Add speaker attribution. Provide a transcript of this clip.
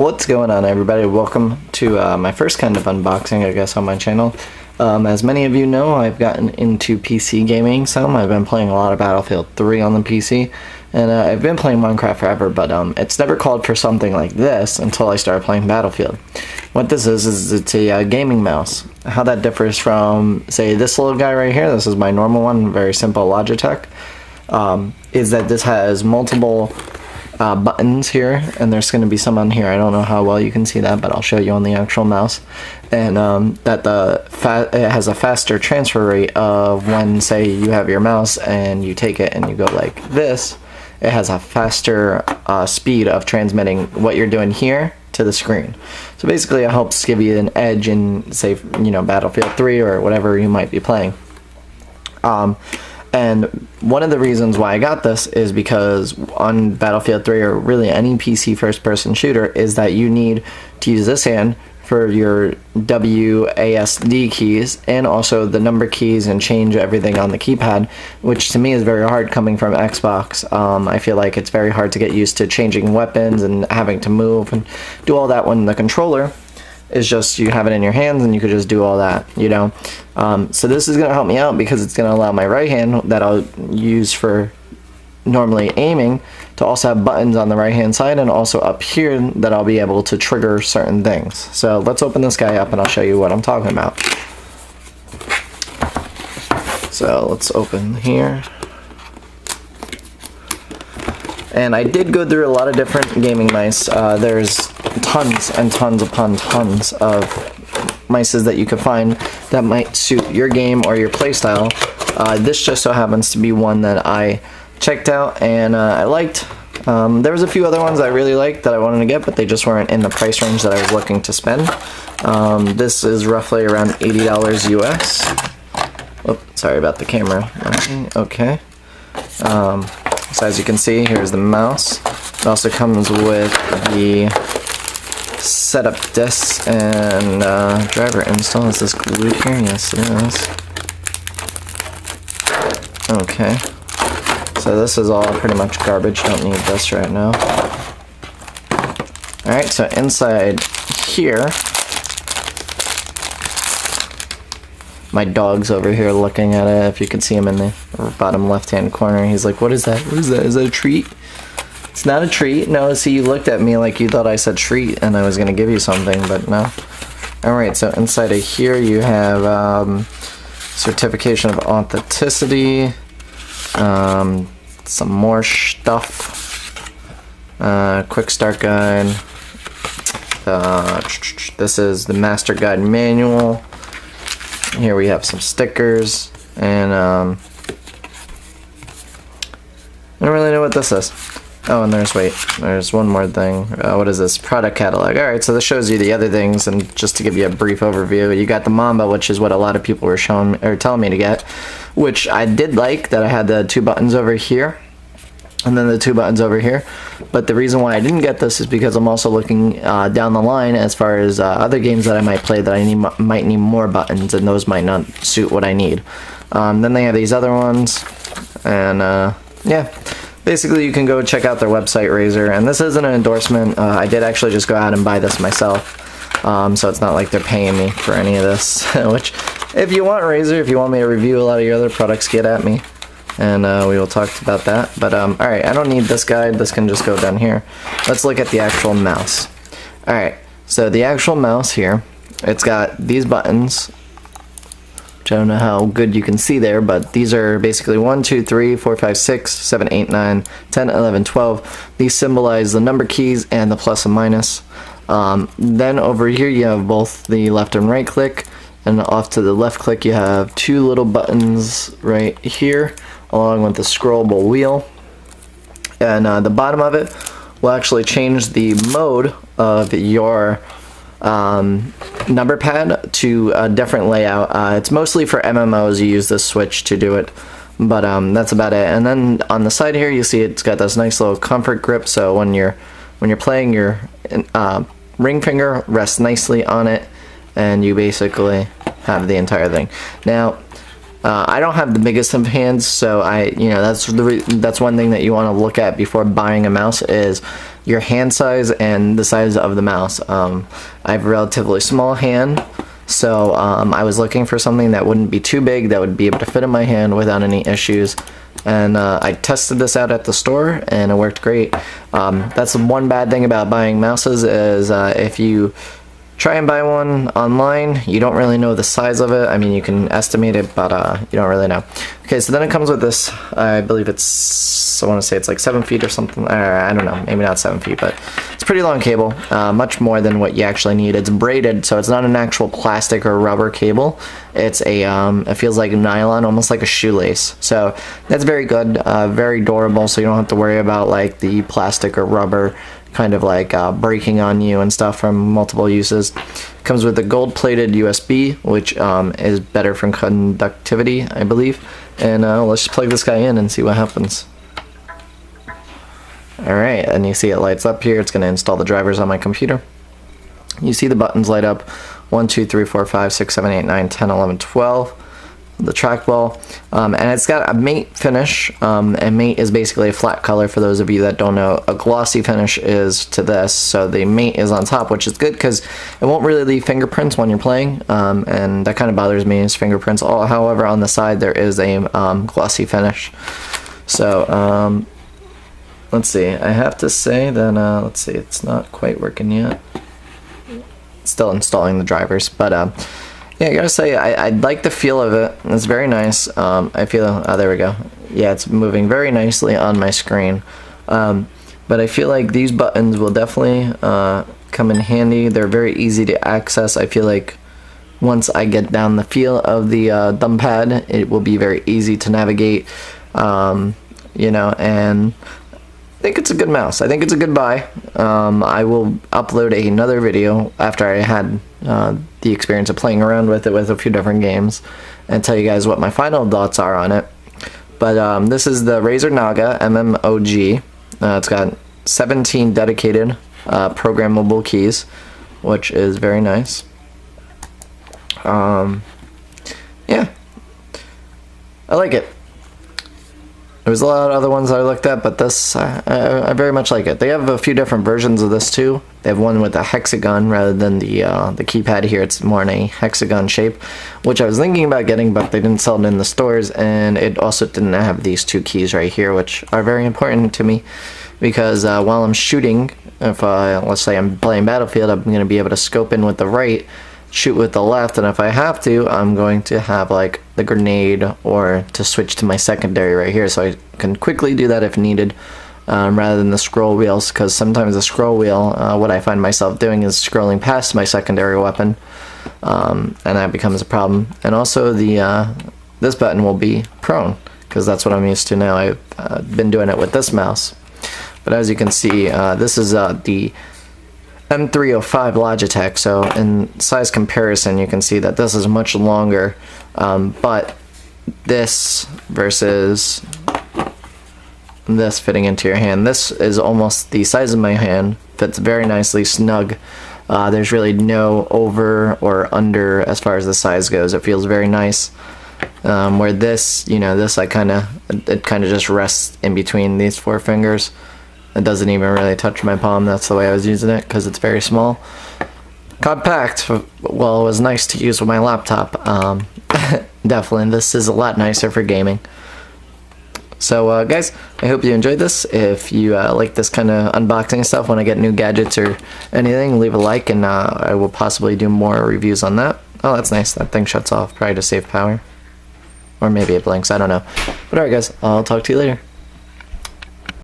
Speaker 1: What's going on, everybody? Welcome to my first kind of unboxing, I guess, on my channel. As many of you know, I've gotten into PC gaming some. I've been playing a lot of Battlefield 3 on the PC, and I've been playing Minecraft forever, but it's never called for something like this until I started playing Battlefield. What this is it's a gaming mouse. How that differs from, say, this little guy right here, this is my normal one, very simple Logitech, is that this has multiple buttons here, and there's going to be some on here. I don't know how well you can see that, but I'll show you on the actual mouse. And that it has a faster transfer rate of when, say, you have your mouse and you take it and you go like this. It has a faster speed of transmitting what you're doing here to the screen. So basically, it helps give you an edge in, say, Battlefield 3 or whatever you might be playing. And one of the reasons why I got this is because on Battlefield 3 or really any PC first-person shooter is that you need to use this hand for your WASD keys and also the number keys and change everything on the keypad, which to me is very hard coming from Xbox. I feel like it's very hard to get used to changing weapons and having to move and do all that when the controller is just you have it in your hands and you could just do all that, so this is going to help me out because it's going to allow my right hand that I'll use for normally aiming to also have buttons on the right hand side and also up here that I'll be able to trigger certain things. So let's open this guy up and I'll show you what I'm talking about. So let's open here. And I did go through a lot of different gaming mice. There's tons and tons upon tons of mices that you could find that might suit your game or your playstyle. This just so happens to be one that I checked out and I liked. There was a few other ones I really liked that I wanted to get, but they just weren't in the price range that I was looking to spend. This is roughly around $80 US. Oh, sorry about the camera. Okay. So as you can see, here's the mouse. It also comes with the setup disc and driver install. Is this glued here? Yes, it is. Okay. So this is all pretty much garbage. Don't need this right now. Alright, so inside here, my dog's over here looking at it. If you can see him in the bottom left-hand corner, he's like, "What is that? What is that? Is that a treat?" It's not a treat. No, see, you looked at me like you thought I said treat and I was going to give you something, but no. Alright, so inside of here you have certification of authenticity, some more stuff, quick start guide, this is the master guide manual. Here we have some stickers, and I don't really know what this is. Oh, and there's one more thing. What is this? Product catalog. Alright, so this shows you the other things, and just to give you a brief overview, you got the Mamba, which is what a lot of people were telling me to get, which I did like, that I had the two buttons over here, and then the two buttons over here. But the reason why I didn't get this is because I'm also looking down the line as far as other games that I might play that I might need more buttons, and those might not suit what I need. Then they have these other ones, and yeah. Basically, you can go check out their website, Razer, and this isn't an endorsement. I did actually just go out and buy this myself, so it's not like they're paying me for any of this, which, if you want Razer, if you want me to review a lot of your other products, get at me, and we will talk about that. But, alright, I don't need this guide. This can just go down here. Let's look at the actual mouse. Alright, so the actual mouse here, it's got these buttons. I don't know how good you can see there, but these are basically 1, 2, 3, 4, 5, 6, 7, 8, 9, 10, 11, 12. These symbolize the number keys and the plus and minus. Then over here you have both the left and right click, and off to the left click you have two little buttons right here, along with the scrollable wheel. And the bottom of it will actually change the mode of your number pad to a different layout. It's mostly for MMOs. You use this switch to do it, but that's about it. And then on the side here you see it's got this nice little comfort grip, so when you're playing, your ring finger rests nicely on it and you basically have the entire thing. Now I don't have the biggest of hands, so that's one thing that you want to look at before buying a mouse is your hand size and the size of the mouse. I have a relatively small hand, so I was looking for something that wouldn't be too big, that would be able to fit in my hand without any issues. And I tested this out at the store, and it worked great. That's the one bad thing about buying mouses is if you try and buy one online, you don't really know the size of it. I mean, you can estimate it, but you don't really know. Okay, so then it comes with this, I believe I want to say it's like 7 feet or something. I don't know, maybe not 7 feet, but it's a pretty long cable, much more than what you actually need. It's braided, so it's not an actual plastic or rubber cable. It's a, it feels like nylon, almost like a shoelace. So that's very good, very durable, so you don't have to worry about like the plastic or rubber kind of like breaking on you and stuff from multiple uses. Comes with a gold-plated USB, which is better for conductivity, I believe. And let's just plug this guy in and see what happens. Alright, and you see it lights up here. It's going to install the drivers on my computer. You see the buttons light up. 1, 2, 3, 4, 5, 6, 7, 8, 9, 10, 11, 12. The trackball, and it's got a matte finish, and matte is basically a flat color for those of you that don't know. A glossy finish is to this, so the matte is on top, which is good because it won't really leave fingerprints when you're playing, and that kind of bothers me is fingerprints. However, on the side there is a glossy finish. So let's see, I have to say that let's see, it's not quite working yet. It's still installing the drivers, but yeah, I gotta say, I like the feel of it. It's very nice. I feel, oh, there we go. Yeah, it's moving very nicely on my screen. But I feel like these buttons will definitely come in handy. They're very easy to access. I feel like once I get down the feel of the thumb pad, it will be very easy to navigate. You know, and I think it's a good mouse. I think it's a good buy. I will upload another video after I had the experience of playing around with it with a few different games and tell you guys what my final thoughts are on it. But this is the Razer Naga MMOG. It's got 17 dedicated programmable keys, which is very nice. Yeah, I like it. There was a lot of other ones I looked at, but this, I very much like it. They have a few different versions of this too. They have one with a hexagon rather than the keypad here. It's more in a hexagon shape, which I was thinking about getting, but they didn't sell it in the stores, and it also didn't have these two keys right here, which are very important to me, because while I'm shooting, if let's say I'm playing Battlefield, I'm going to be able to scope in with the right, shoot with the left, and if I have to, I'm going to have like the grenade or to switch to my secondary right here, so I can quickly do that if needed, rather than the scroll wheels, because sometimes the scroll wheel, what I find myself doing is scrolling past my secondary weapon, and that becomes a problem. And also the this button will be prone, because that's what I'm used to now. I've been doing it with this mouse. But as you can see, this is the M305 Logitech, so in size comparison you can see that this is much longer, but this versus this fitting into your hand, this is almost the size of my hand, fits very nicely, snug. There's really no over or under as far as the size goes. It feels very nice. Where this, you know, this it kind of just rests in between these four fingers. It doesn't even really touch my palm. That's the way I was using it, because it's very small. Compact, well, it was nice to use with my laptop. Definitely, this is a lot nicer for gaming. So, guys, I hope you enjoyed this. If you like this kind of unboxing stuff, want to get new gadgets or anything, leave a like, and I will possibly do more reviews on that. Oh, that's nice. That thing shuts off, probably to save power. Or maybe it blinks, I don't know. But alright, guys, I'll talk to you later.